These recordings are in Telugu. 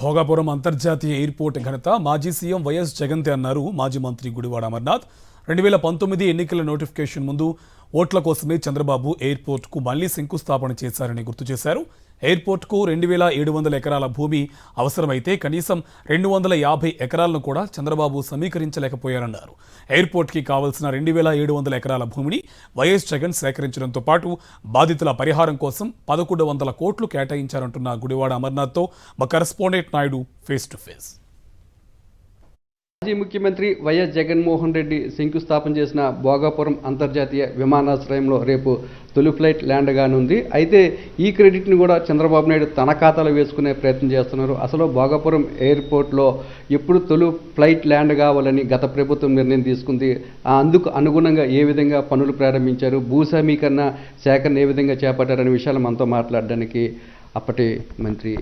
భోగాపురం అంతర్జాతీయ ఎయిర్పోర్ట్ ఘనత మాజీ సీఎం వైఎస్ జగన్తే అన్నారు మాజీ మంత్రి గుడివాడ అమర్నాథ్. 2019 ఎన్నికల నోటిఫికేషన్ ముందు ఓట్ల కోసమే చంద్రబాబు ఎయిర్పోర్ట్కు మళ్లీ శంకుస్థాపన చేశారని గుర్తు చేశారు. ఎయిర్పోర్ట్కు 2700 ఎకరాల భూమి అవసరమైతే కనీసం 250 ఎకరాలను కూడా చంద్రబాబు సమీకరించలేకపోయారన్నారు. ఎయిర్పోర్ట్కి కావాల్సిన 2700 ఎకరాల భూమిని వైఎస్ జగన్ సేకరించడంతో పాటు బాధితుల పరిహారం కోసం 1100 కోట్లు కేటాయించారంటున్న గుడివాడ అమర్నాథ్తో మా correspondent Naidu face to face. మాజీ ముఖ్యమంత్రి వైఎస్ జగన్మోహన్ రెడ్డి శంకుస్థాపన చేసిన భోగాపురం అంతర్జాతీయ విమానాశ్రయంలో రేపు తొలి ఫ్లైట్ ల్యాండ్ కానుంది. అయితే ఈ క్రెడిట్ని కూడా చంద్రబాబు నాయుడు తన ఖాతాలో వేసుకునే ప్రయత్నం చేస్తున్నారు. అసలు భోగాపురం ఎయిర్పోర్ట్లో ఎప్పుడు తొలి ఫ్లైట్ ల్యాండ్ కావాలని గత ప్రభుత్వం నిర్ణయం తీసుకుంది, అందుకు అనుగుణంగా ఏ విధంగా పనులు ప్రారంభించారు, భూసేకరణ సేకరణ ఏ విధంగా చేపట్టారనే విషయాలు మనతో మాట్లాడడానికి అప్పటి మంత్రి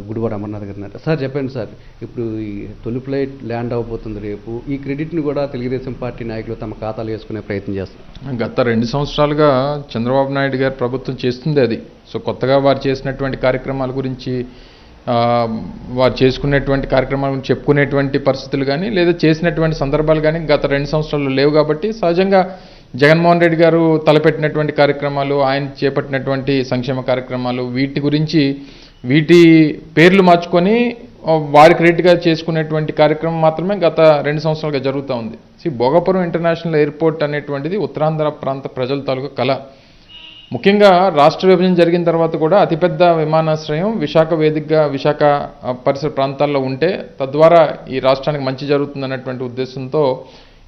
గుడివాడ అమర్నాథ్ గారు ఉన్నారు. సార్ చెప్పండి సార్, ఇప్పుడు ఈ తొలి ఫ్లైట్ ల్యాండ్ అవబోతుంది రేపు, ఈ క్రెడిట్ని కూడా తెలుగుదేశం పార్టీ నాయకులు తమ ఖాతాలో వేసుకునే ప్రయత్నం చేస్తారు. గత 2 సంవత్సరాలుగా చంద్రబాబు నాయుడు గారు ప్రభుత్వం చేస్తుంది అది. సో కొత్తగా వారు చేసినటువంటి కార్యక్రమాల గురించి వారు చేసుకునేటువంటి కార్యక్రమాల గురించి చెప్పుకునేటువంటి పరిస్థితులు కానీ లేదా చేసినటువంటి సందర్భాలు కానీ గత 2 సంవత్సరాలు లేవు. కాబట్టి సహజంగా జగన్మోహన్ రెడ్డి గారు తలపెట్టినటువంటి కార్యక్రమాలు, ఆయన చేపట్టినటువంటి సంక్షేమ కార్యక్రమాలు, వీటి పేర్లు మార్చుకొని వారి క్రెడిట్గా చేసుకునేటువంటి కార్యక్రమం మాత్రమే గత 2 సంవత్సరాలుగా జరుగుతూ ఉంది. భోగాపురం ఇంటర్నేషనల్ ఎయిర్పోర్ట్ అనేటువంటిది ఉత్తరాంధ్ర ప్రాంత ప్రజల తాలూకా కళ. ముఖ్యంగా రాష్ట్ర విభజన జరిగిన తర్వాత కూడా అతిపెద్ద విమానాశ్రయం విశాఖ వేదికగా విశాఖ పరిసర ప్రాంతాల్లో ఉంటే తద్వారా ఈ రాష్ట్రానికి మంచి జరుగుతుందన్నటువంటి ఉద్దేశంతో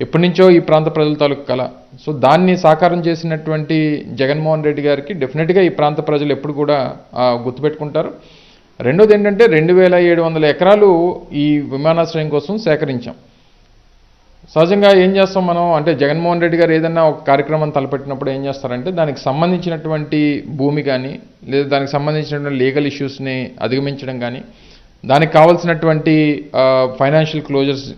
ఎప్పటి నుంచో ఈ ప్రాంత ప్రజల తాలూకు కళ. సో దాన్ని సాకారం చేసినటువంటి జగన్మోహన్ రెడ్డి గారికి డెఫినెట్గా ఈ ప్రాంత ప్రజలు ఎప్పుడు కూడా గుర్తుపెట్టుకుంటారు. రెండోది ఏంటంటే 2700 ఎకరాలు ఈ విమానాశ్రయం కోసం సేకరించాం. సహజంగా ఏం చేస్తాం మనం అంటే జగన్మోహన్ రెడ్డి గారు ఏదన్నా ఒక కార్యక్రమం తలపెట్టినప్పుడు ఏం చేస్తారంటే దానికి సంబంధించినటువంటి భూమి కానీ లేదా దానికి సంబంధించినటువంటి లీగల్ ఇష్యూస్ని అధిగమించడం కానీ దానికి కావాల్సినటువంటి ఫైనాన్షియల్ క్లోజర్స్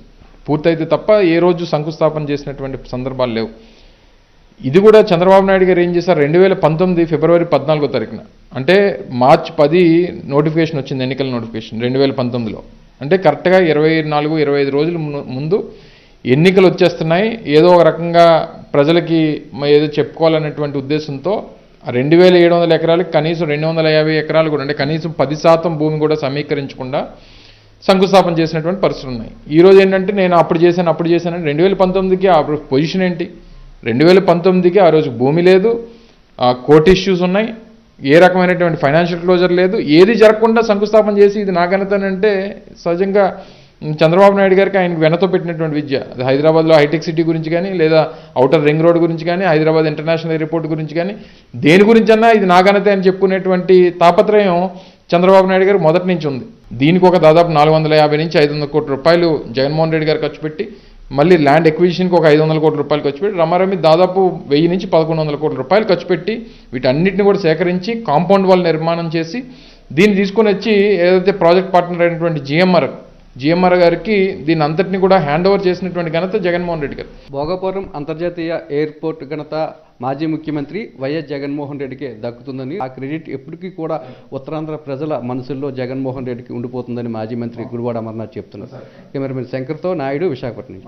పూర్తయితే తప్ప ఏ రోజు శంకుస్థాపన చేసినటువంటి సందర్భాలు లేవు. ఇది కూడా చంద్రబాబు నాయుడు గారు ఏం చేశారు, 2019 ఫిబ్రవరి 14వ తారీఖున అంటే మార్చి 10 నోటిఫికేషన్ వచ్చింది, ఎన్నికల నోటిఫికేషన్ 2019లో. అంటే కరెక్ట్గా 24-25 రోజుల ముందు ఎన్నికలు వచ్చేస్తున్నాయి, ఏదో ఒక రకంగా ప్రజలకి ఏదో చెప్పుకోవాలనేటువంటి ఉద్దేశంతో 2700 ఎకరాలకి కనీసం 250 ఎకరాలు కూడా అంటే కనీసం 10% భూమి కూడా సమీకరించకుండా శంకుస్థాపన చేసినటువంటి పరిస్థితులు ఉన్నాయి. ఈరోజు ఏంటంటే నేను అప్పుడు చేశాను 2019కి ఆ పొజిషన్ ఏంటి, 2019కి ఆ రోజు భూమి లేదు, కోర్టు ఇష్యూస్ ఉన్నాయి, ఏ రకమైనటువంటి ఫైనాన్షియల్ క్లోజర్ లేదు, ఏది జరగకుండా శంకుస్థాపన చేసి ఇది నా ఘనతనంటే సహజంగా చంద్రబాబు నాయుడు గారికి ఆయనకు వెనతో పెట్టినటువంటి విద్య. అది హైదరాబాద్లో హైటెక్ సిటీ గురించి కానీ లేదా ఔటర్ రింగ్ రోడ్ గురించి కానీ హైదరాబాద్ ఇంటర్నేషనల్ ఎయిర్పోర్ట్ గురించి కానీ దేని గురించన్నా ఇది నా ఘనత అని చెప్పుకునేటువంటి తాపత్రయం చంద్రబాబు నాయుడు గారు మొదటి నుంచి ఉంది. దీనికి ఒక దాదాపు 450 నుంచి 500 కోట్ల రూపాయలు జగన్మోహన్ రెడ్డి గారు ఖర్చు పెట్టి మళ్ళీ ల్యాండ్ ఎక్విజిషన్కి ఒక 500 కోట్ల రూపాయలు ఖర్చు పెట్టి రమారమి దాదాపు 1000 నుంచి 1100 కోట్ల రూపాయలు ఖర్చు పెట్టి వీటన్నిటిని కూడా సేకరించి కాంపౌండ్ వాల్ నిర్మాణం చేసి దీన్ని తీసుకొని వచ్చి ఏదైతే ప్రాజెక్ట్ పార్ట్నర్ అయినటువంటి జిఎంఆర్ గారికి దీని అంతటిని కూడా హ్యాండ్ ఓవర్ చేసినటువంటి ఘనత జగన్మోహన్ రెడ్డి గారు. భోగాపురం అంతర్జాతీయ ఎయిర్పోర్ట్ ఘనత మాజీ ముఖ్యమంత్రి వైఎస్ జగన్మోహన్ రెడ్డికే దక్కుతుందని, ఆ క్రెడిట్ ఎప్పటికీ కూడా ఉత్తరాంధ్ర ప్రజల మనసుల్లో జగన్మోహన్ రెడ్డికి ఉండిపోతుందని మాజీ మంత్రి గుడివాడ అమర్నాథ్ చెప్తున్నారు. కెమెరామెన్ శంకర్తో నాయుడు, విశాఖపట్నం.